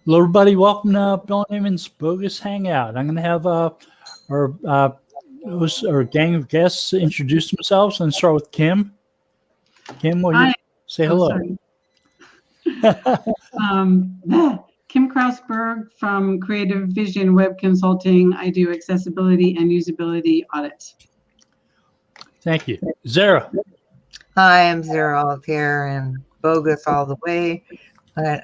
Hello, everybody. Welcome to Bill Neyman's Bogus Hangout. I'm going to have our gang of guests introduce themselves and start with Kim. Kim, will you say hello? Kim Krausberg from Creative Vision Web Consulting. I do accessibility and usability audits. Thank you. Zara. Hi, I'm Zara Altier and Bogus all the way. I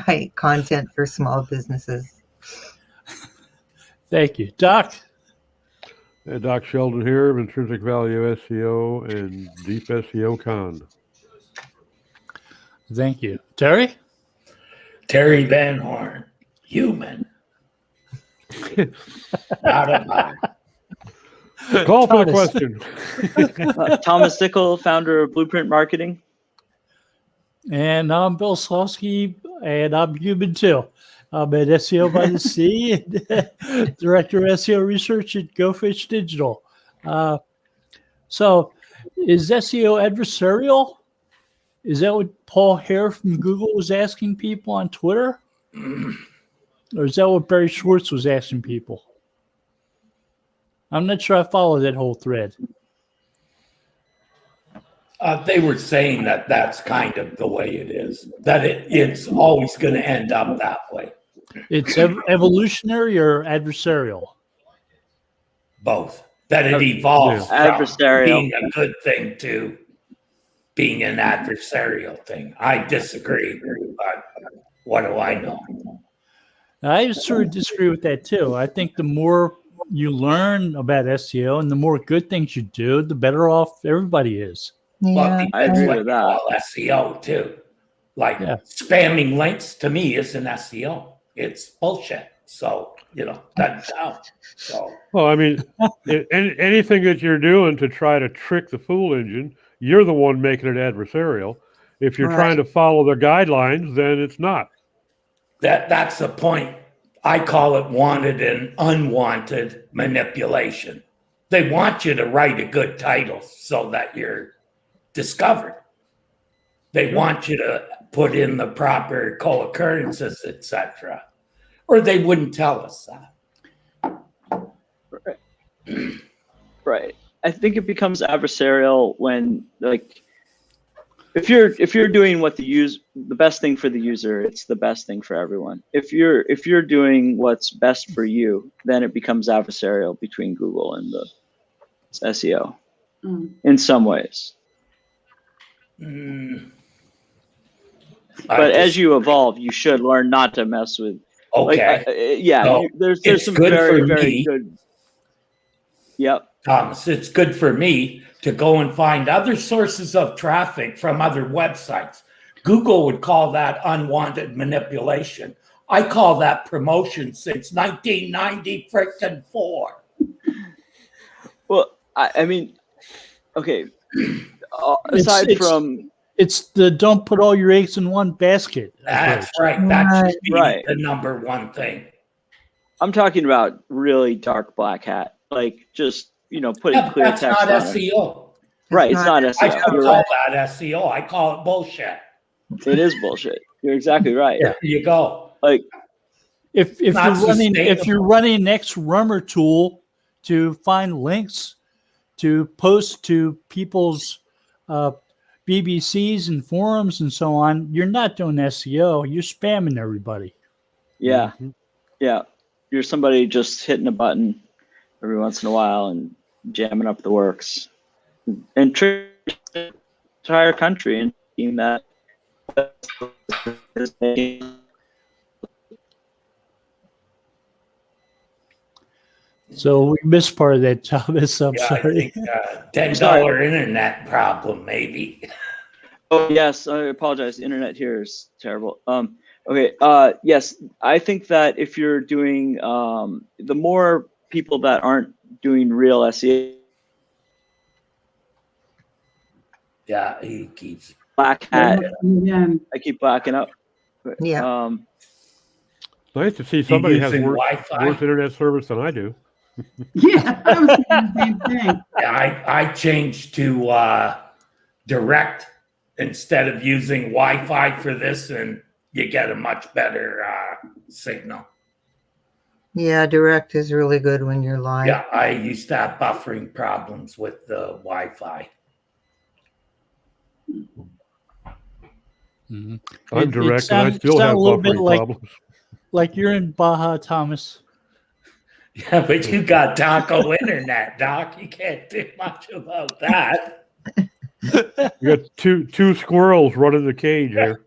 write content for small businesses. Thank you. Doc. Doc Sheldon here of Intrinsic Value SEO and Deep SEO Con. Thank you. Terry? Terry Van Horn, human. Not a bot. Call for the question. Thomas Dickel, founder of Blueprint Marketing. And I'm Bill Slawski, and I'm human too. I'm at SEO by the Sea, Director of SEO Research at GoFish Digital. So is SEO adversarial? Is that what Paul Hare from Google was asking people on Twitter? Or is that what Barry Schwartz was asking people? I'm not sure I followed that whole thread. They were saying that that's kind of the way it is, that it's always going to end up that way. It's evolutionary or adversarial? Both. That it evolves from Adversarial. being a good thing to being an adversarial thing. I disagree, but what do I know? I sort of disagree with that too. I think the more you learn about SEO and the more good things you do, the better off everybody is. Yeah, I agree with that. SEO too. Like spamming links to me isn't SEO. It's bullshit. So, that's out. So, Well, I mean, anything that you're doing to try to trick the fool engine, you're the one making it adversarial. If you're trying to follow the guidelines, then it's not. that's the point. I call it wanted and unwanted manipulation. They want you to write a good title so that you're discovered. They want you to put in the proper co-occurrences, etc., or they wouldn't tell us that. Right. I think it becomes adversarial when, like, if you're doing what the best thing for the user, it's the best thing for everyone. If you're doing what's best for you, then it becomes adversarial between Google and the SEO in some ways. But as you evolve, you should learn not to mess with. Okay. There's some very good. Yep. Thomas, it's good for me to go and find other sources of traffic from other websites. Google would call that unwanted manipulation. I call that promotion since 1994. Well, I mean, okay. It's the don't put all your eggs in one basket. That's right. That should be the number one thing. I'm talking about really dark black hat, like just putting clear text. That's not on SEO. Right, it's not SEO. I don't call that SEO. I call it bullshit. It is bullshit. You're exactly right. There you go. Like if you're running next Rummer tool to find links to post to people's BBCs and forums and so on, you're not doing SEO. You're spamming everybody. Yeah. Yeah. You're somebody just hitting a button every once in a while and jamming up the works and trick the entire country and thinking that. So we missed part of that, Thomas. I'm sorry. I think $10 internet problem, maybe. Oh yes, I apologize. The internet here is terrible. Okay. Yes, I think that if you're doing the more people that aren't doing real SEO. Yeah, he keeps black hat. I keep blacking up. Yeah. Nice to see somebody has worse internet service than I do. Yeah, I was thinking the same thing. Yeah, I changed to direct instead of using Wi-Fi for this and you get a much better signal. Yeah, direct is really good when you're live. Yeah, I used to have buffering problems with the Wi-Fi. Mhm. I'm direct and I sound still have a little bit buffering like, problems. like you're in Baja, Thomas. Yeah, but you got taco internet, Doc. You can't do much about that. You got two squirrels running the cage here.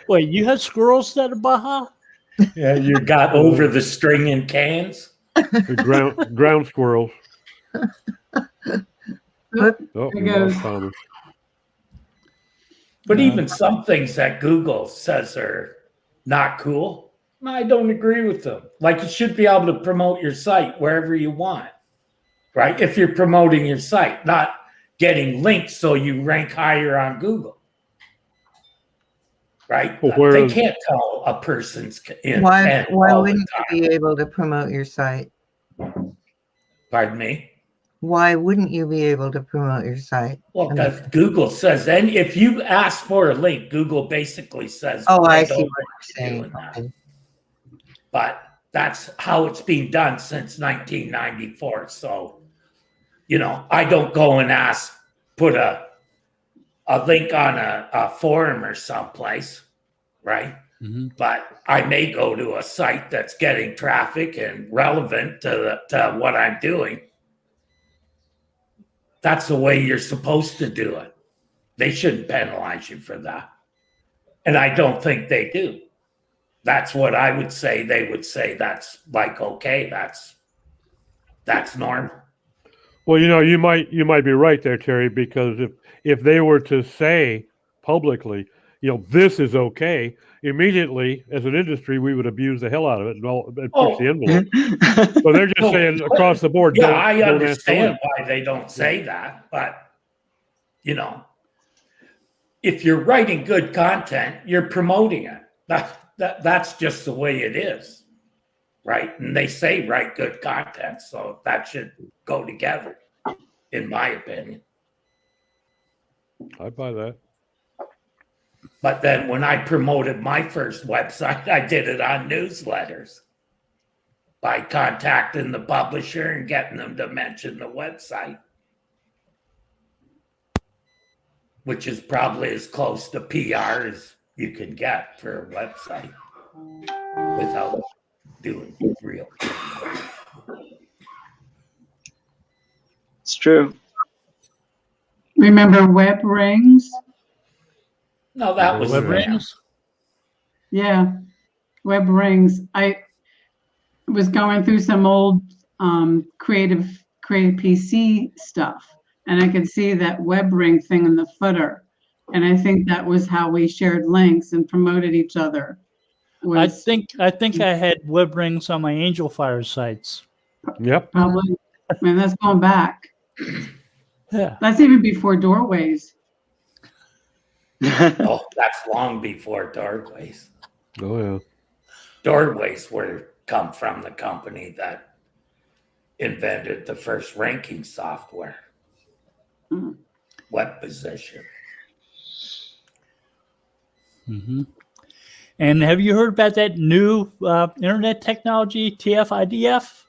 Wait, you have squirrels that are Baja? Yeah, you got over the string and cans. The ground squirrels. But Oh, There we goes. lost Thomas. But even some things that Google says are not cool, I don't agree with them. Like you should be able to promote your site wherever you want, right? If you're promoting your site, not getting links so you rank higher on Google, right? Well, They can't tell a person's why intent all the wouldn't time. you be able to promote your site? Pardon me? Why wouldn't you be able to promote your site? Well, because Google says, and if you ask for a link, Google basically says, Oh, they I don't see want what you you're saying. doing that. Okay. But that's how it's been done since 1994. So, I don't go and put a link on a forum or someplace, right? Mm-hmm. But I may go to a site that's getting traffic and relevant to what I'm doing. That's the way you're supposed to do it. They shouldn't penalize you for that. And I don't think they do. That's what I would say. They would say that's like, okay, that's normal. Well, you might be right there, Terry, because if they were to say publicly, this is okay, immediately as an industry we would abuse the hell out of it and push the envelope. So they're just saying across the board. Yeah, don't I ask understand why they don't say that, but if you're writing good content, you're promoting it. That's just the way it is, right? And they say write good content, so that should go together, in my opinion. I buy that. But then when I promoted my first website, I did it on newsletters by contacting the publisher and getting them to mention the website, which is probably as close to PR as you can get for a website without doing real. It's true. Remember web rings? No, that was Web spam. rings? Yeah, web rings. I was going through some old creative PC stuff, and I could see that web ring thing in the footer. And I think that was how we shared links and promoted each other. I think I had web rings on my Angel Fire sites. Yep. Probably. I mean, that's going back. Yeah. That's even before doorways. Oh, that's long before doorways. Oh yeah. Doorways come from the company that invented the first ranking software, web position. Mm-hmm. And have you heard about that new internet technology, TF-IDF?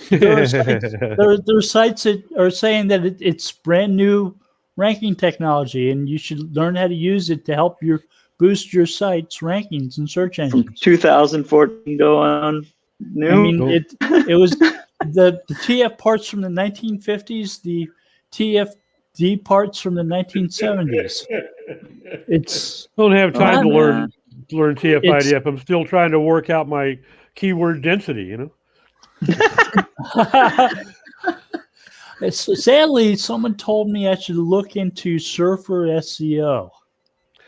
There are sites that are saying that it's brand new ranking technology, and you should learn how to use it to help boost your site's rankings and search From engines. 2014 go on. New. I mean, it was the TF parts from the 1950s, the TFD parts from the 1970s. It's Don't have time to man. learn TF-IDF. I'm still trying to work out my keyword density. sadly, someone told me I should look into Surfer SEO.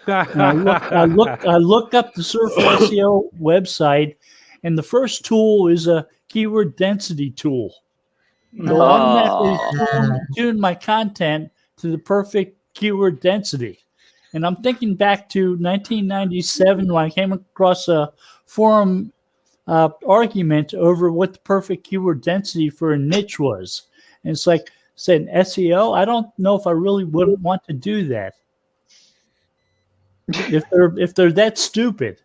And I look up the Surfer SEO website, and the first tool is a keyword density tool. It'll automatically tune my content to the perfect keyword density. And I'm thinking back to 1997 when I came across a forum argument over what the perfect keyword density for a niche was. And it's like, saying SEO, I don't know if I really would want to do that. If they're that stupid.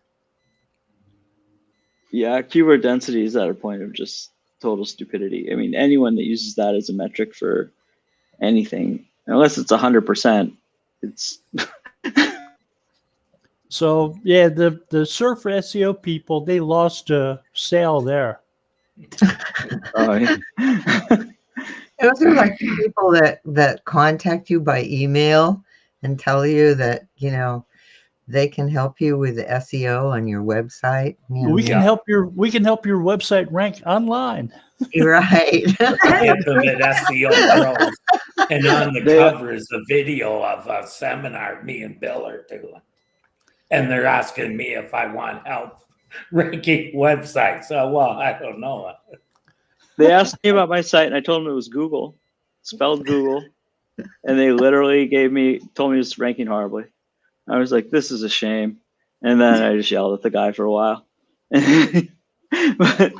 Yeah, keyword density is at a point of just total stupidity. I mean, anyone that uses that as a metric for anything, unless it's 100%, it's So yeah, the Surf for SEO people, they lost a sale there. yeah. Those are like the people that contact you by email and tell you that, they can help you with the SEO on your website. We can help your website rank online. You're right. Implement SEO pros. And on the cover is a video of a seminar me and Bill are doing. And they're asking me if I want help ranking websites. So, well, I don't know. They asked me about my site, and I told them it was Google, spelled Google, and they literally told me it was ranking horribly. I was like, this is a shame. And then I just yelled at the guy for a while. But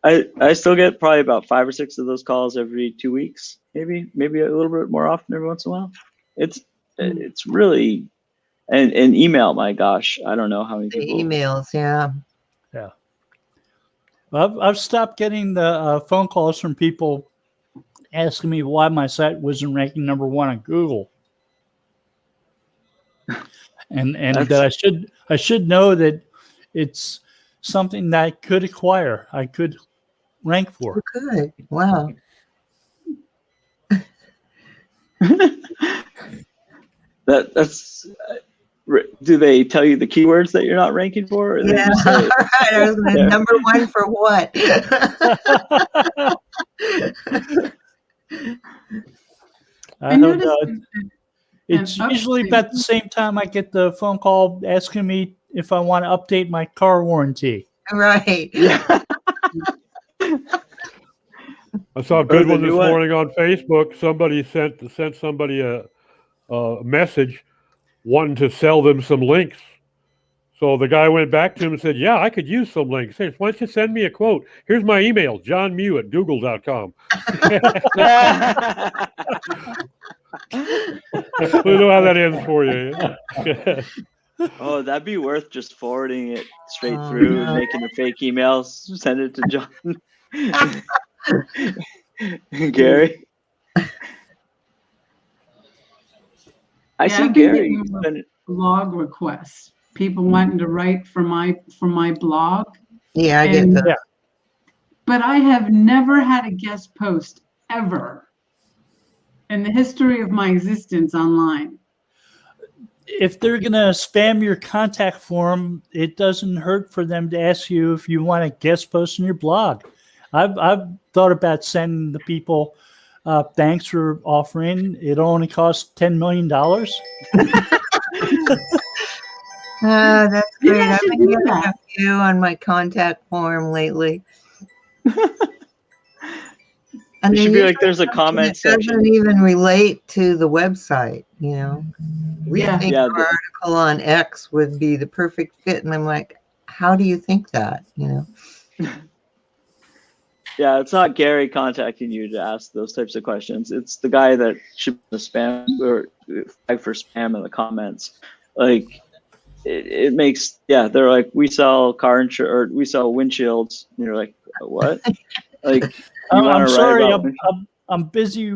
I still get probably about 5 or 6 of those calls every 2 weeks, maybe a little bit more often every once in a while. It's really, and email, my gosh, I don't know how many The people. emails, yeah. Yeah. I've stopped getting the phone calls from people asking me why my site wasn't ranking number 1 on Google. And that I should know that it's something that I could acquire. I could rank for. Good. Wow. That's. Do they tell you the keywords that you're not ranking for? Or Yeah. All right. I was gonna, number 1 for what? I don't know. noticed It's an usually update. about the same time I get the phone call asking me if I want to update my car warranty. Right. Yeah. I saw a good the one this new one. morning on Facebook. Somebody sent somebody a message wanting to sell them some links. So the guy went back to him and said, yeah, I could use some links. Hey, why don't you send me a quote? Here's my email, johnmew@google.com. We know how that ends for you. Oh, that'd be worth just forwarding it straight Oh, through no. and making a fake email, send it to John. Gary. I see I've been Gary. getting blog requests. People wanting to write for my blog. Yeah, I get And- those. Yeah. But I have never had a guest post ever in the history of my existence online. If they're going to spam your contact form, it doesn't hurt for them to ask you if you want a guest post on your blog. I've thought about sending the people, thanks for offering. It only costs $10 million. That's Maybe great. I I've should been do getting a that. few on my contact form lately. And It they should be like usually there's a comment it doesn't section. even relate to the website, We Yeah. think Yeah, our article on X would be the perfect fit, and I'm like, how do you think that? Yeah, it's not Gary contacting you to ask those types of questions. It's the guy that should be spam or flag for spam in the comments. Like it makes, yeah, they're like, we sell car insurance or we sell windshields. And you're like, what? Like, you want I'm to sorry. write about I'm busy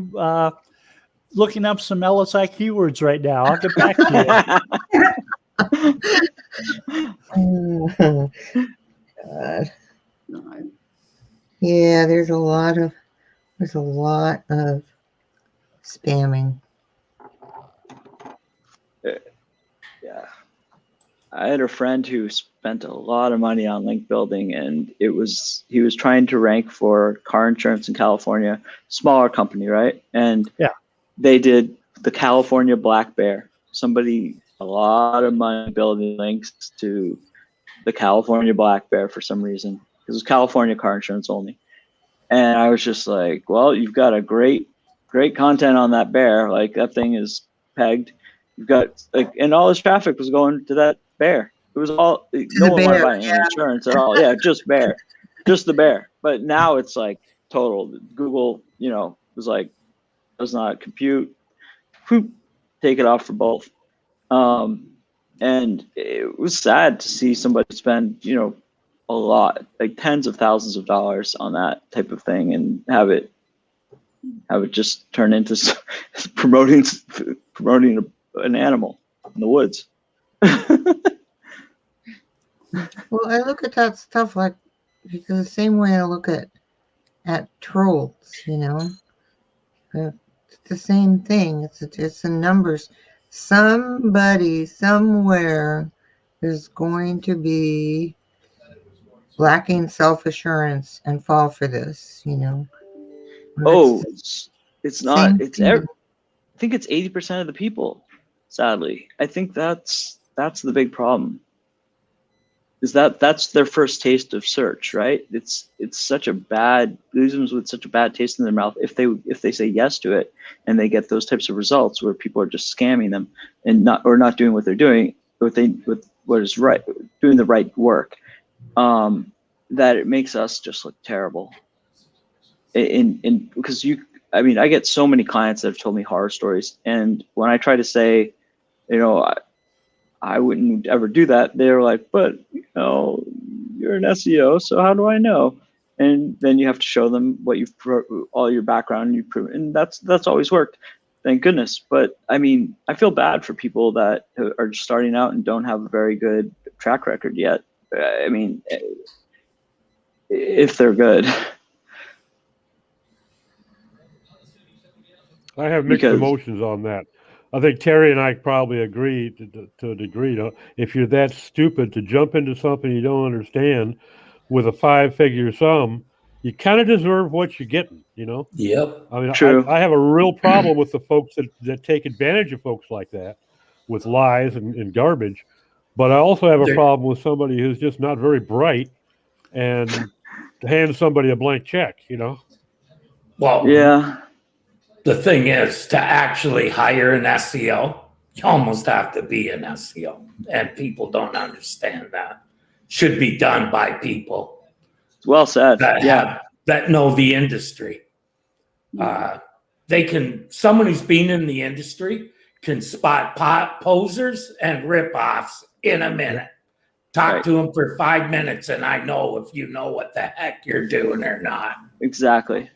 looking up some LSI keywords right now. I'll get back to you. God. Yeah, there's a lot of spamming. Yeah. I had a friend who spent a lot of money on link building, and he was trying to rank for car insurance in California, smaller company, right? And Yeah. they did the California Black Bear. A lot of money building links to the California Black Bear for some reason. It was California car insurance only. And I was just like, well, you've got a great content on that bear. Like, that thing is pegged. You've got and all this traffic was going to that bear. It was all, no one wanted to buy any insurance at all. Yeah, just bear, just the bear. But now it's like total. Google, was like, does not compute. Whoop, take it off for both. And it was sad to see somebody spend, a lot, like tens of thousands of dollars on that type of thing, and have it just turn into promoting an animal in the woods. Well, I look at that stuff like because the same way I look at trolls, it's the same thing. It's the numbers. Somebody somewhere is going to be lacking self-assurance and fall for this, And Oh, it's it's not. same It's thing. I think it's 80% of the people. Sadly, I think that's the big problem. Is that's their first taste of search, right? It's such a bad, leaves them with such a bad taste in their mouth if they say yes to it, and they get those types of results where people are just scamming them and not doing what they're doing, with what is right, doing the right work. That it makes us just look terrible. Because I get so many clients that have told me horror stories, and when I try to say, I wouldn't ever do that, they're like, but you're an SEO, so how do I know? And then you have to show them what all your background, and you've proven, and that's always worked, thank goodness. But I feel bad for people that are just starting out and don't have a very good track record yet. If they're good. I have mixed emotions on that. I think Terry and I probably agree to a degree. If you're that stupid to jump into something you don't understand with a 5-figure sum, you kind of deserve what you're getting, Yep. True. I have a real problem with the folks that take advantage of folks like that with lies and garbage. But I also have a problem with somebody who's just not very bright and hands somebody a blank check, Well, yeah. The thing is, to actually hire an SEO, you almost have to be an SEO, and people don't understand that. Should be done by people Well said. that know the industry. Someone who's been in the industry can spot posers and ripoffs in a minute. Talk to them for 5 minutes, and I know if you know what the heck you're doing or not. Exactly.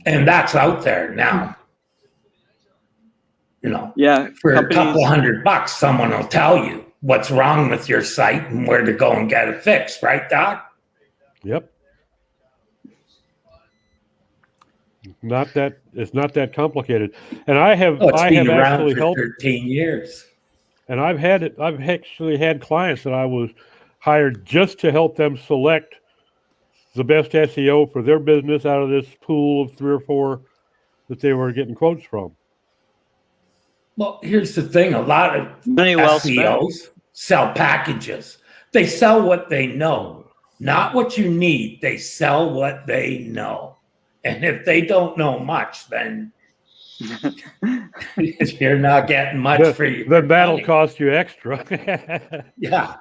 And that's out there now. Yeah. For a couple $100, someone will tell you what's wrong with your site and where to go and get it fixed, right, Doc? Yep. It's not that complicated. And I have been around actually for helped 13 years. And I've actually had clients that I was hired just to help them select the best SEO for their business out of this pool of 3 or 4 that they were getting quotes from. Well, here's the thing. A lot of well SEOs sell packages. They sell what they know, not what you need. They sell what they know. And if they don't know much, then you're not getting much for you. Then that'll cost you extra. Yeah.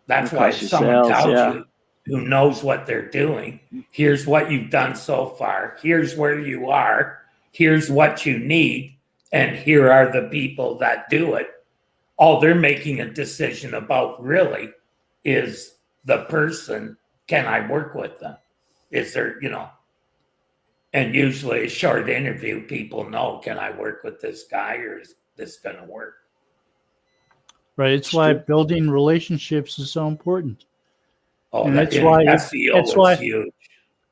That's why someone tells you who knows what they're doing. Here's what you've done so far. Here's where you are. Here's what you need. And here are the people that do it. All they're making a decision about really is the person. Can I work with them? Is there, and usually a short interview, people know, can I work with this guy or is this going to work? Right. It's why building relationships is so important. Oh, and that's why SEO is huge.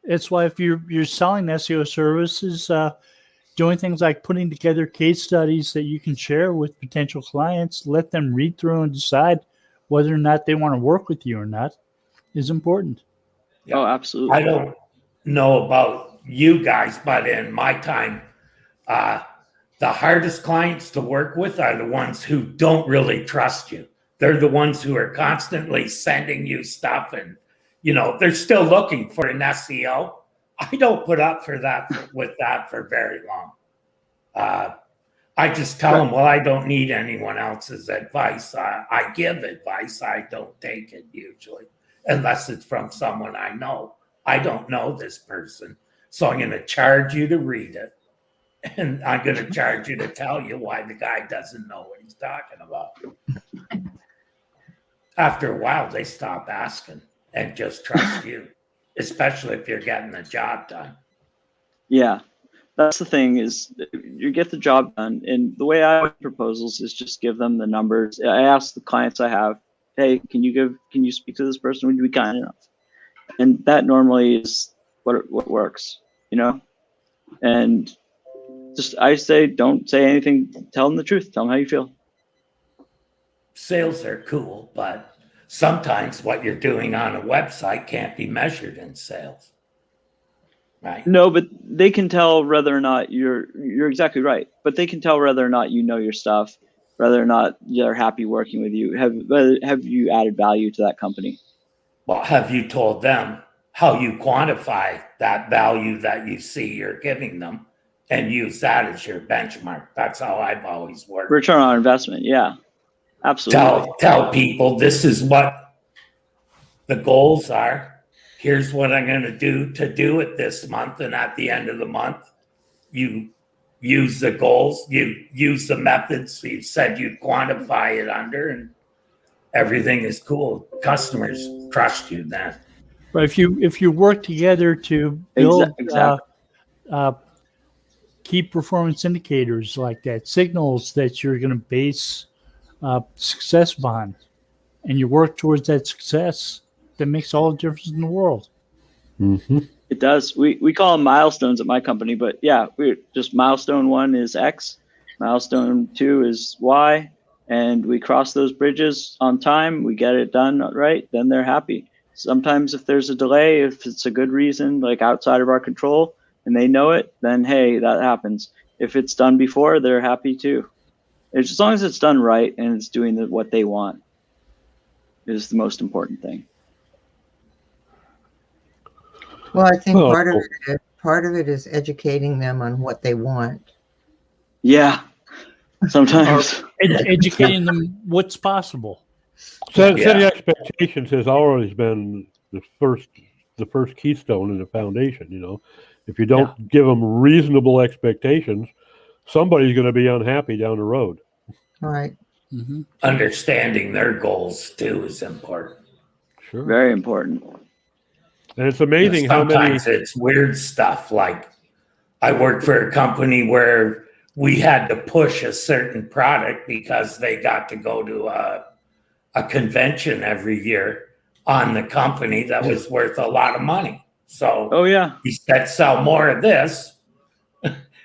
It's why if you're selling SEO services, doing things like putting together case studies that you can share with potential clients, let them read through and decide whether or not they want to work with you or not, is important. Yeah. Oh, absolutely. I don't know about you guys, but in my time, the hardest clients to work with are the ones who don't really trust you. They're the ones who are constantly sending you stuff and, they're still looking for an SEO. I don't put up with that for very long. I just tell them, well, I don't need anyone else's advice. I give advice. I don't take it usually, unless it's from someone I know. I don't know this person, so I'm going to charge you to read it. And I'm going to charge you to tell you why the guy doesn't know what he's talking about. After a while, they stop asking and just trust you, especially if you're getting the job done. Yeah, that's the thing is you get the job done. And the way I make proposals is just give them the numbers. I ask the clients I have, hey, can you speak to this person? Would you be kind enough? And that normally is what works, you know? And just, I say, don't say anything. Tell them the truth. Tell them how you feel. Sales are cool, but sometimes what you're doing on a website can't be measured in sales. Right. No, but they can tell whether or not you're exactly right. But they can tell whether or not you know your stuff, whether or not they're happy working with you. Have you added value to that company? Well, have you told them how you quantify that value that you see you're giving them and use that as your benchmark? That's how I've always worked. Return on investment. Yeah, absolutely. Tell people this is what the goals are. Here's what I'm going to do it this month. And at the end of the month, you use the goals, you use the methods you said you'd quantify it under, and everything is cool. Customers trust you then. But if you work together to build key performance indicators like that, signals that you're going to base success upon, and you work towards that success, that makes all the difference in the world. Mm-hmm. It does. We call them milestones at my company, but yeah, we're just milestone 1 is X, milestone 2 is Y, and we cross those bridges on time. We get it done right, then they're happy. Sometimes if there's a delay, if it's a good reason, like outside of our control, and they know it, then hey, that happens. If it's done before, they're happy too. As long as it's done right and it's doing what they want is the most important thing. Well, I think part of it is educating them on what they want. Yeah, sometimes Educating them what's possible. Setting expectations has always been the first keystone in the foundation. You know, if you don't give them reasonable expectations, somebody's going to be unhappy down the road. All right. Mm-hmm. Understanding their goals too is important. Sure. very important. And it's amazing how many. Sometimes it's weird stuff. Like I worked for a company where we had to push a certain product because they got to go to a convention every year on the company that was worth a lot of money. So Oh yeah, he said, sell more of this.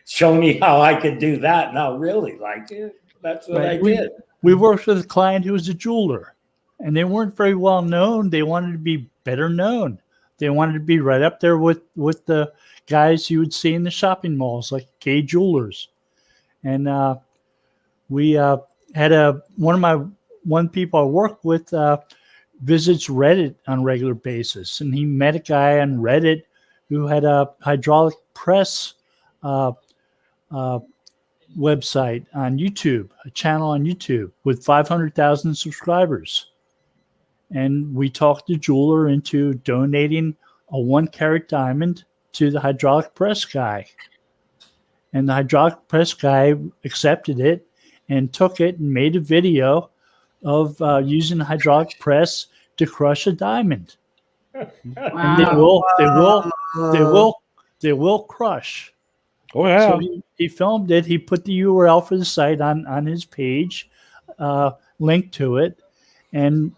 Show me how I could do that. No, really, like that's what I did. We worked with a client who was a jeweler, and they weren't very well known. They wanted to be better known. They wanted to be right up there with the guys you would see in the shopping malls, like Gay Jewelers. And we had one people I work with visits Reddit on a regular basis, and he met a guy on Reddit who had a hydraulic press website on YouTube, a channel on YouTube with 500,000 subscribers. And we talked the jeweler into donating a 1-carat diamond to the hydraulic press guy. And the hydraulic press guy accepted it and took it and made a video of using the hydraulic press to crush a diamond. Wow. And they will crush. Oh yeah. So he filmed it. He put the URL for the site on his page, linked to it, and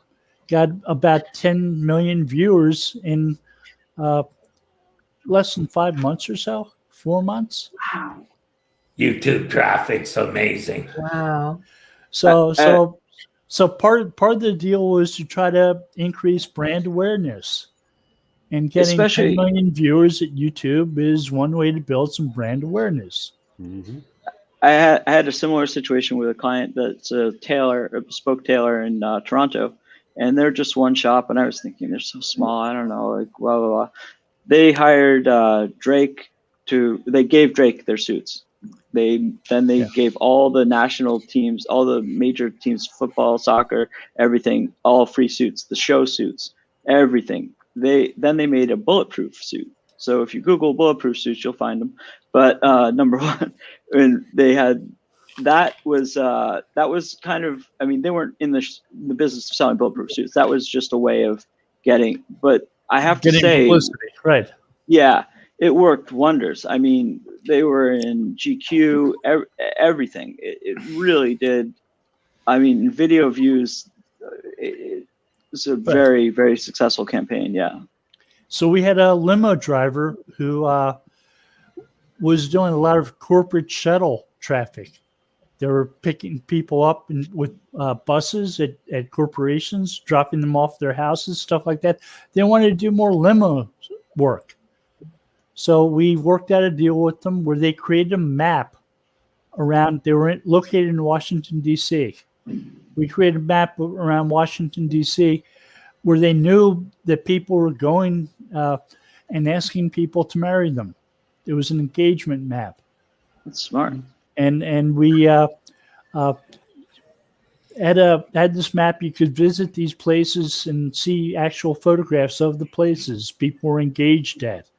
got about 10 million viewers in less than 5 months or so, 4 months. Wow. YouTube traffic's amazing. Wow. So part of the deal was to try to increase brand awareness. And getting 10 million viewers at YouTube is one way to build some brand awareness. Mm-hmm. I had a similar situation with a client that's a bespoke tailor in Toronto, and they're just one shop. And I was thinking they're so small. I don't know, like blah blah blah. They hired Drake they gave Drake their suits. They gave all the national teams, all the major teams, football, soccer, everything, all free suits, the show suits, everything. they made a bulletproof suit. So if you Google bulletproof suits, you'll find them. But number one, and they had that was kind of, I mean, they weren't in the business of selling bulletproof suits. That was just a way of getting. But I have to say, publicity, right? Yeah, it worked wonders. I mean, they were in GQ, everything. It really did. I mean, video views. It was a very, very successful campaign. Yeah. So we had a limo driver who was doing a lot of corporate shuttle traffic. They were picking people up with buses at corporations, dropping them off their houses, stuff like that. They wanted to do more limo work. So we worked out a deal with them where they created a map around, they were located in Washington, D.C. We created a map around Washington, D.C. where they knew that people were going and asking people to marry them. It was an engagement map. That's smart. And we had this map. You could visit these places and see actual photographs of the places people were engaged at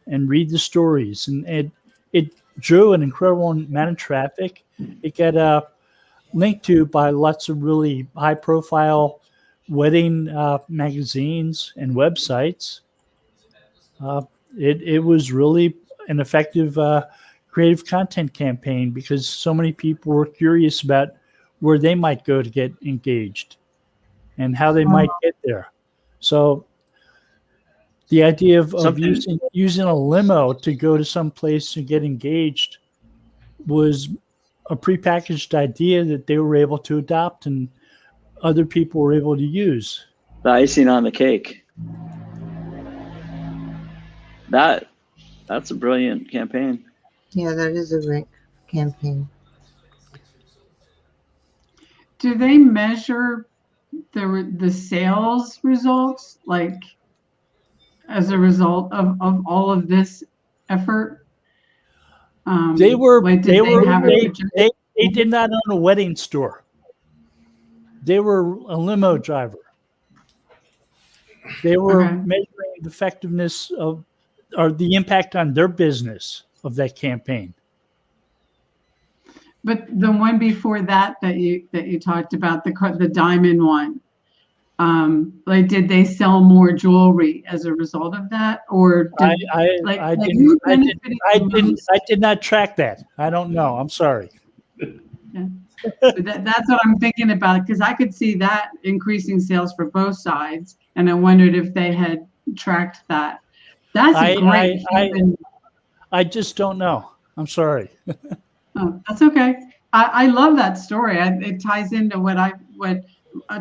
and read the stories. And it drew an incredible amount of traffic. It got linked to by lots of really high-profile wedding magazines and websites. It was really an effective creative content campaign because so many people were curious about where they might go to get engaged and how they might get there. So the idea of using a limo to go to some place to get engaged was a prepackaged idea that they were able to adopt and other people were able to use. The icing on the cake. That's a brilliant campaign. Yeah, that is a great campaign. Do they measure the sales results, like as a result of all of this effort? They They did not own a wedding store. They were a limo driver. They were measuring the effectiveness of or the impact on their business of that campaign. But the one before that you talked about, the diamond one, like, did they sell more jewelry as a result of that, or I did not track that. I don't know. I'm sorry. Yeah. That's what I'm thinking about, because I could see that increasing sales for both sides, and I wondered if they had tracked that. That's great. I just don't know. I'm sorry. Oh, that's okay. I love that story. It ties into what a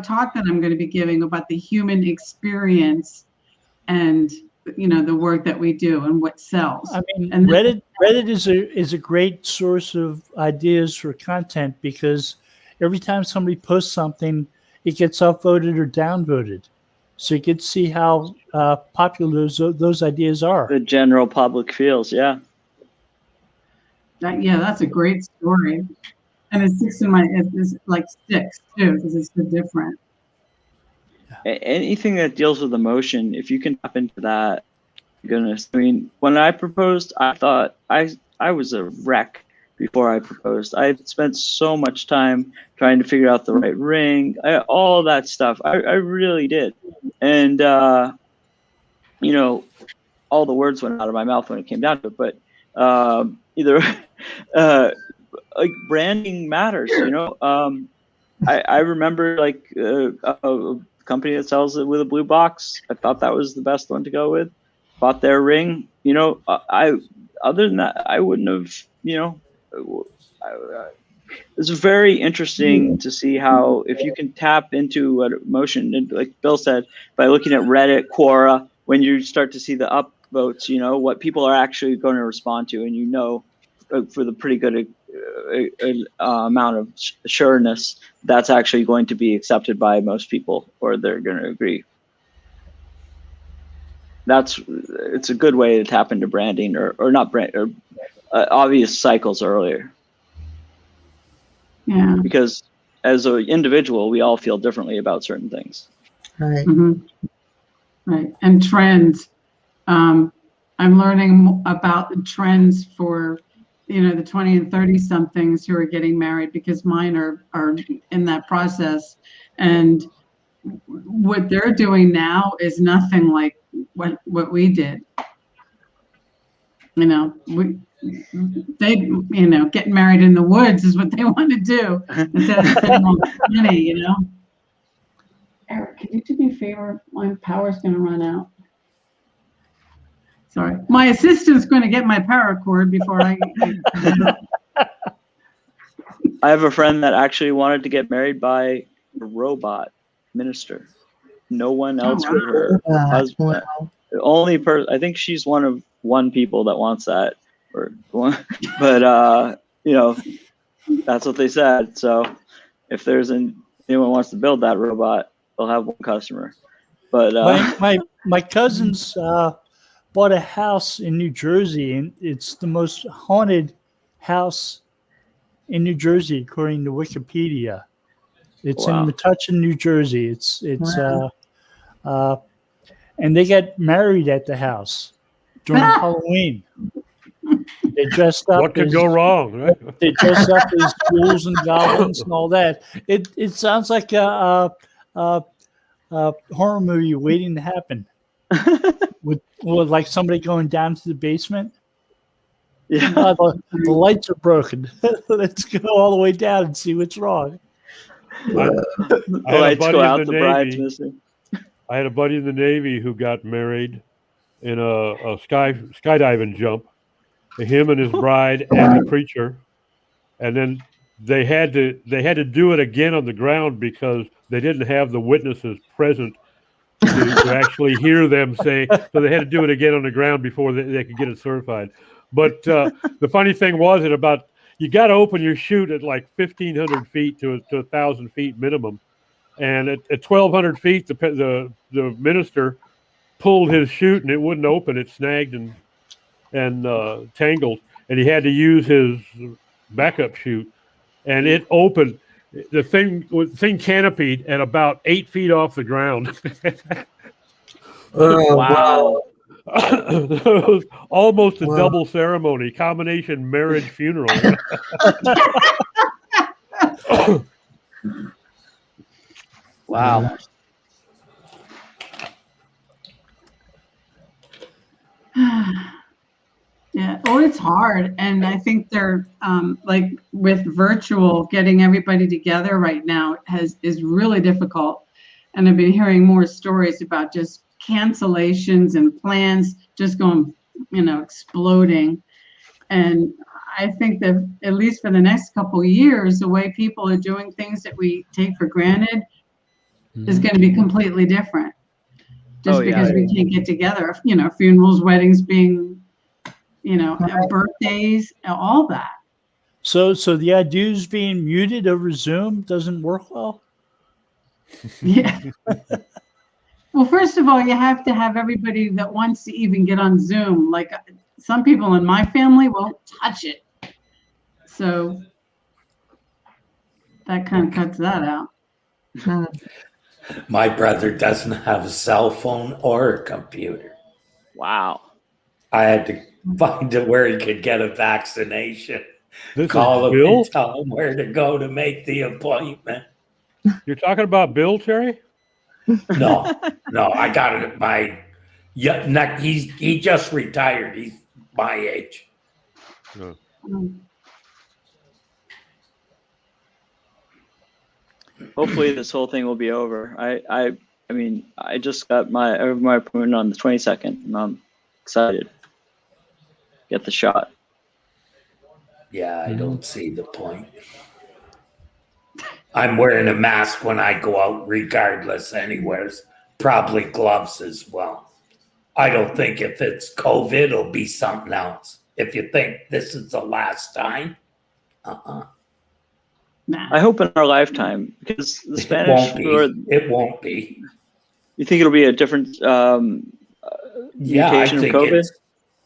talk that I'm going to be giving about the human experience and, you know, the work that we do and what sells. I mean, and Reddit is a great source of ideas for content because every time somebody posts something, it gets upvoted or downvoted. So you get to see how popular those ideas are. The general public feels, yeah. That's a great story. And it sticks in sticks too, because it's so different. Anything that deals with emotion, if you can tap into that, goodness. I mean, when I proposed, I thought I was a wreck before I proposed. I spent so much time trying to figure out the right ring, all that stuff. I really did. And, you know, all the words went out of my mouth when it came down to it. But like branding matters, you know. I remember like a company that sells it with a blue box. I thought that was the best one to go with. Bought their ring, you know. Other than that, I wouldn't have, you know. It's very interesting to see how if you can tap into an emotion, and like Bill said, by looking at Reddit, Quora, when you start to see the upvotes, you know what people are actually going to respond to, and you know, for the pretty good amount of sureness, that's actually going to be accepted by most people, or they're going to agree. It's a good way to tap into branding or not brand or obvious cycles earlier. Yeah. Because as an individual, we all feel differently about certain things. Right. Mm-hmm. Right. And trends. I'm learning about the trends for, the 20 and 30 somethings who are getting married, because mine are in that process. And what they're doing now is nothing like what we did. They, getting married in the woods is what they want to do instead of spending all the money, Eric, can you do me a favor? My power's going to run out. Sorry. My assistant's going to get my power cord before I I have a friend that actually wanted to get married by a robot minister. No one else but her husband. Wow. The only person, I think she's one of one people that wants that, or one, but that's what they said. So if anyone wants to build that robot, they'll have one customer. But my cousins bought a house in New Jersey, and it's the most haunted house in New Jersey according to Wikipedia. It's Wow. in Metuchen, New Jersey. It's Wow. and they got married at the house during Halloween. They dressed up. What could go wrong, right? They dressed up as ghouls and goblins and all that. It sounds like a horror movie waiting to happen. with like somebody going down to the basement. yeah. The lights are broken. Let's go all the way down and see what's wrong. The I had a lights buddy go in out, the the bride's Navy. missing. I had a buddy in the Navy who got married in a skydiving jump. Him and his bride and the preacher, and then they had to do it again on the ground because they didn't have the witnesses present to actually hear them say. So they had to do it again on the ground before they could get it certified. But the funny thing was, you got to open your chute at like 1,500 feet to 1,000 feet minimum. And at 1,200 feet, the minister pulled his chute and it wouldn't open. It snagged and tangled, and he had to use his backup chute, and it opened. The thing canopied at about 8 feet off the ground. Oh, Wow. It was almost a double ceremony, combination marriage funeral. Wow. Yeah. Oh, it's hard. And I think they're like with virtual, getting everybody together right now is really difficult. And I've been hearing more stories about just cancellations and plans just going, exploding. And I think that at least for the next couple of years, the way people are doing things that we take for granted is going to be completely different. Just because we can't get together, funerals, weddings being, birthdays, all that. So the ideas being muted over Zoom doesn't work well. Yeah. Well, first of all, you have to have everybody that wants to even get on Zoom. Like some people in my family won't touch it. So that kind of cuts that out. My brother doesn't have a cell phone or a computer. Wow. I had to find it where he could get a vaccination. This Call is him Bill. and tell him where to go to make the appointment. You're talking about Bill, Terry? No, I got it at he just retired. He's my age. No. Hopefully this whole thing will be over. I mean, I just got my appointment on the 22nd, and I'm excited. Get the shot. Yeah, I don't see the point. I'm wearing a mask when I go out regardless anywheres, probably gloves as well. I don't think if it's COVID, it'll be something else. If you think this is the last time, Nah. I hope in our lifetime, because the Spanish it won't be. You think it'll be a different mutation of COVID?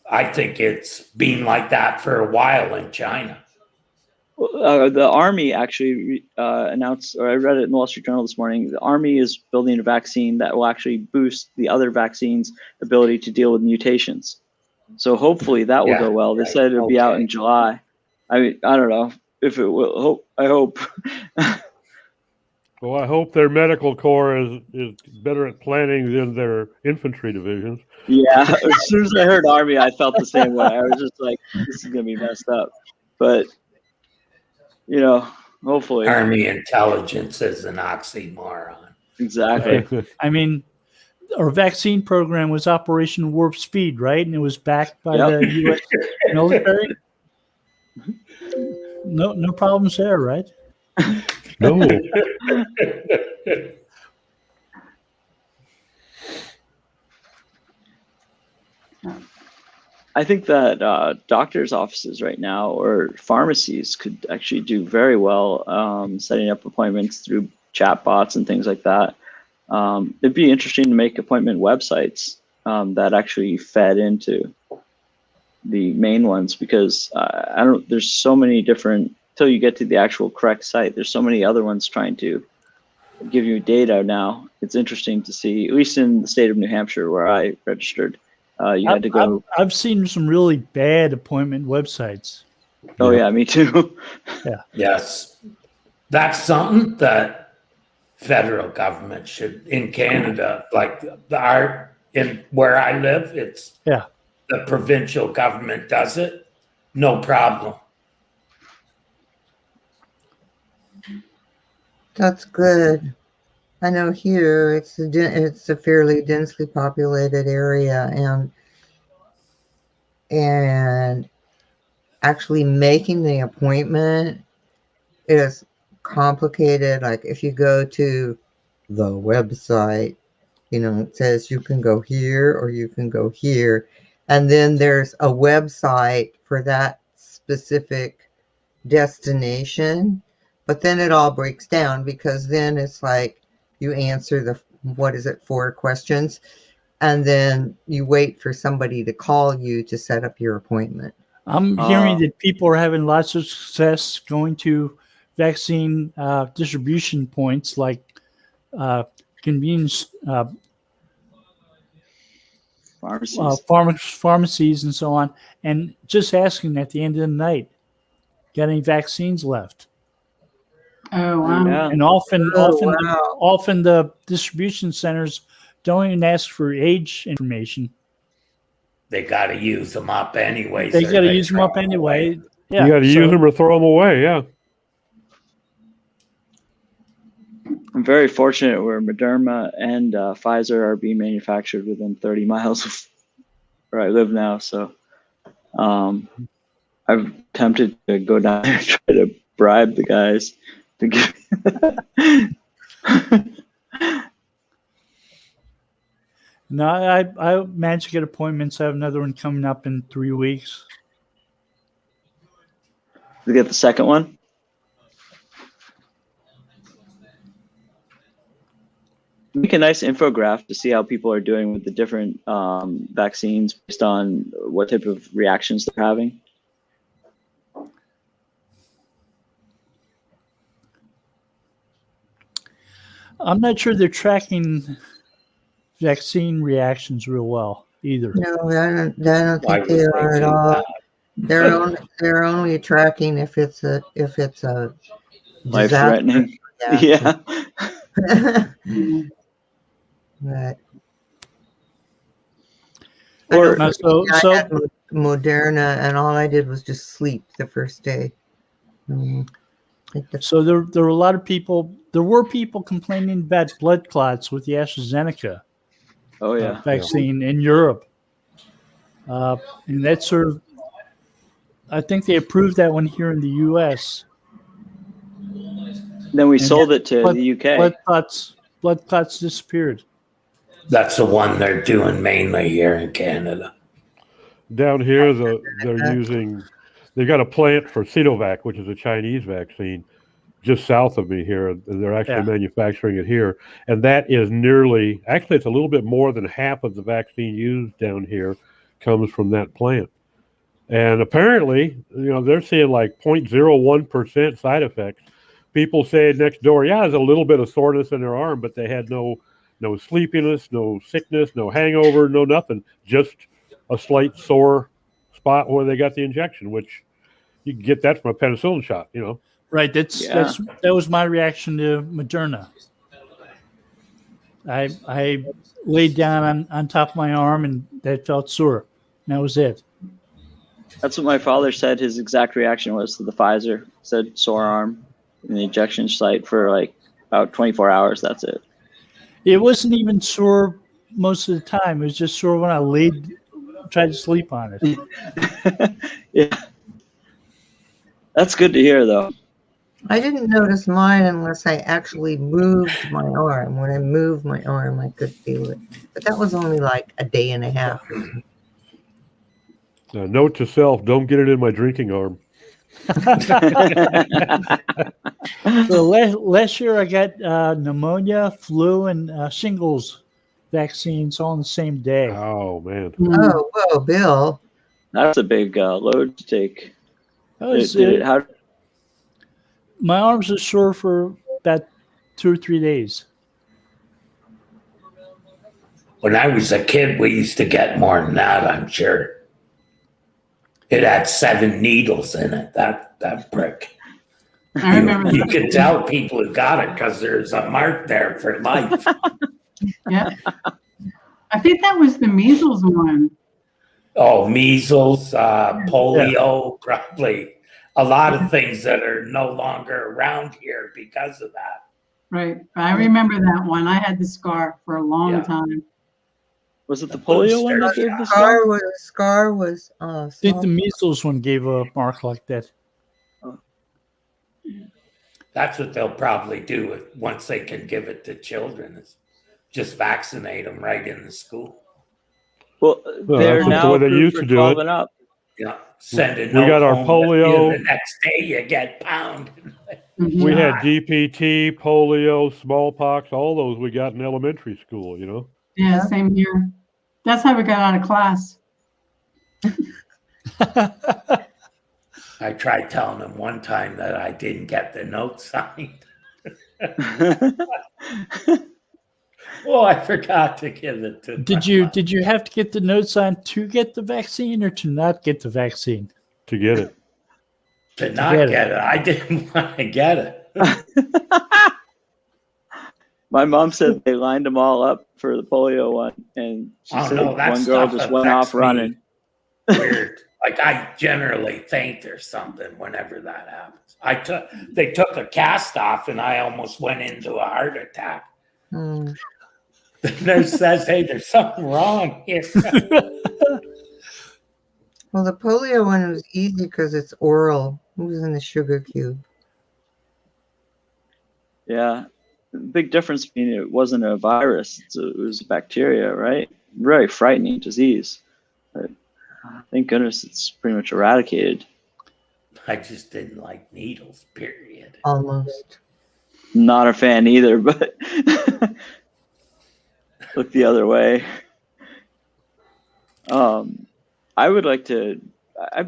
I think it's been like that for a while in China. The Army actually announced, or I read it in the Wall Street Journal this morning, the Army is building a vaccine that will actually boost the other vaccines' ability to deal with mutations. So hopefully that will go well. They said it'll be out in July. I mean, I don't know if it will. I hope. Well, I hope their medical corps is better at planning than their infantry divisions. Yeah, as soon as I heard Army, I felt the same way. I was just like, this is gonna be messed up. But hopefully. Army intelligence is an oxymoron. Exactly. I mean, our vaccine program was Operation Warp Speed, right? And it was backed by the U.S. military. No problems there, right? No. I think that doctors' offices right now or pharmacies could actually do very well setting up appointments through chatbots and things like that. It'd be interesting to make appointment websites that actually fed into the main ones, because there's so many different, till you get to the actual correct site, there's so many other ones trying to give you data now. It's interesting to see, at least in the state of New Hampshire where I registered, you had to go. I've seen some really bad appointment websites. Oh yeah, me too. Yeah. Yes. That's something that federal government should, in Canada, like in where I live, it's the provincial government does it. No problem. That's good. I know here it's a fairly densely populated area, and actually making the appointment is complicated. Like if you go to the website, it says you can go here or you can go here, and then there's a website for that specific destination. But then it all breaks down, because then it's like you answer the 4 questions, and then you wait for somebody to call you to set up your appointment. I'm hearing that people are having lots of success going to vaccine distribution points like convenience pharmacies and so on, and just asking at the end of the night, got any vaccines left? Oh, wow. Yeah. And often the distribution centers don't even ask for age information. They got to use them up anyway. They got to use them up anyway. Yeah, You got to use them or throw them away. Yeah. I'm very fortunate where Moderna and Pfizer are being manufactured within 30 miles of where I live now. So I've attempted to go down there and try to bribe the guys to give. No, I managed to get appointments. I have another one coming up in 3 weeks. To get the second one? Make a nice infographic to see how people are doing with the different vaccines based on what type of reactions they're having. I'm not sure they're tracking vaccine reactions real well either. No, I don't think they are at all. They're only tracking if it's a Life-threatening. Yeah. But Or I had Moderna, and all I did was just sleep the first day. So there were a lot of people. There were people complaining about blood clots with the AstraZeneca vaccine in Europe, and that's sort of. I think they approved that one here in the U.S. Then we sold it to the UK. Blood clots disappeared. That's the one they're doing mainly here in Canada. Down here, they've got a plant for Sinovac, which is a Chinese vaccine, just south of me here. They're actually manufacturing it here. And that is actually, it's a little bit more than half of the vaccine used down here comes from that plant. And apparently, they're seeing like 0.01% side effects. People say next door, yeah, there's a little bit of soreness in their arm, but they had no sleepiness, no sickness, no hangover, no nothing. Just a slight sore spot where they got the injection, which you can get that from a penicillin shot, Right. That was my reaction to Moderna. I laid down on top of my arm and that felt sore. And that was it. That's what my father said. His exact reaction was to the Pfizer. Said sore arm in the injection site for like about 24 hours. That's it. It wasn't even sore most of the time. It was just sore when I tried to sleep on it. Yeah. That's good to hear, though. I didn't notice mine unless I actually moved my arm. When I moved my arm, I could feel it. But that was only like a day and a half. Note to self: don't get it in my drinking arm. So last year I got pneumonia, flu, and shingles vaccines all on the same day. Oh man! Oh, whoa, Bill. That's a big load to take. My arms are sore for about 2 or 3 days. When I was a kid, we used to get more than that, I'm sure. It had 7 needles in it, that prick. I remember You could tell people who got it because there's a mark there for life. Yeah. I think that was the measles one. Oh, measles, polio, probably a lot of things that are no longer around here because of that. Right. I remember that one. I had the scar for a long time. Was it the polio one that gave the Scar was I think the measles one gave a mark like that. That's what they'll probably do once they can give it to children, is just vaccinate them right in the school. Well, they're now the way they used to do 12 it. and up. Yeah, send a We note got our home polio. the next day you get pounded. We had DPT, polio, smallpox, all those we got in elementary school, Yeah, same here. That's how we got out of class. I tried telling them one time that I didn't get the note signed. Well, I forgot to give it to. Did you have to get the note signed to get the vaccine or to not get the vaccine? To get it. To not get it. I didn't want to get it. My mom said they lined them all up for the polio one, and she said one girl just went off running. Weird. Like I generally faint or something whenever that happens. They took a cast off and I almost went into a heart attack. The nurse says, "Hey, there's something wrong here." Well, the polio one was easy because it's oral. It was in the sugar cube. Yeah. The big difference being it wasn't a virus, it was a bacteria, right? Very frightening disease. But thank goodness it's pretty much eradicated. I just didn't like needles, period. Almost. Not a fan either, but look the other way. I'd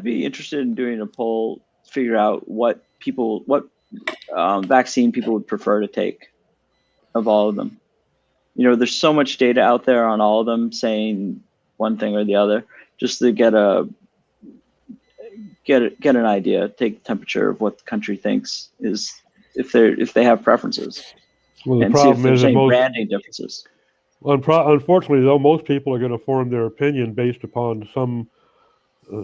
be interested in doing a poll to figure out what vaccine people would prefer to take of all of them. There's so much data out there on all of them saying one thing or the other, just to get an idea, take the temperature of what the country thinks is, if they have preferences. Well, the and see if problem there's is any branding differences. Unfortunately, though, most people are going to form their opinion based upon some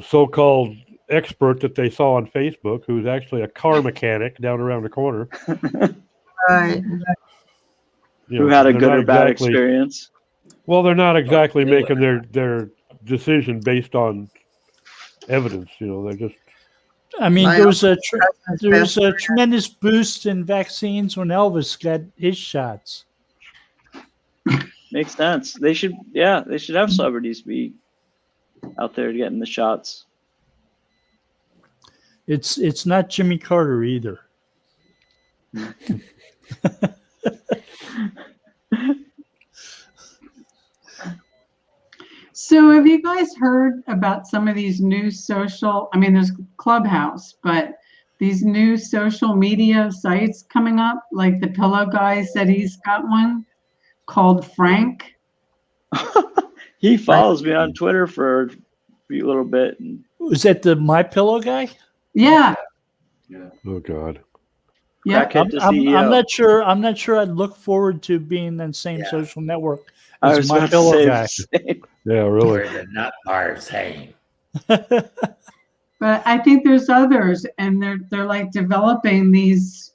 so-called expert that they saw on Facebook, who's actually a car mechanic down around the corner. Right. Who had a good or bad experience. Well, they're not exactly making their decision based on evidence. They're just. I mean, there was a tremendous boost in vaccines when Elvis got his shots. Makes sense. They should have celebrities be out there getting the shots. It's not Jimmy Carter either. So have you guys heard about some of these new social, I mean, there's Clubhouse, but these new social media sites coming up, like the Pillow Guy said he's got one called Frank. He follows me on Twitter for a little bit. And Was that the My Pillow guy? Yeah, Oh God. yeah. Crackhead to I'm CEO. not sure. I'm not sure. I'd look forward to being in the same Yeah. social network I as was My about to Pillow say guy. the same. Yeah, really. Where the nut bars hang. But I think there's others, and they're like developing these,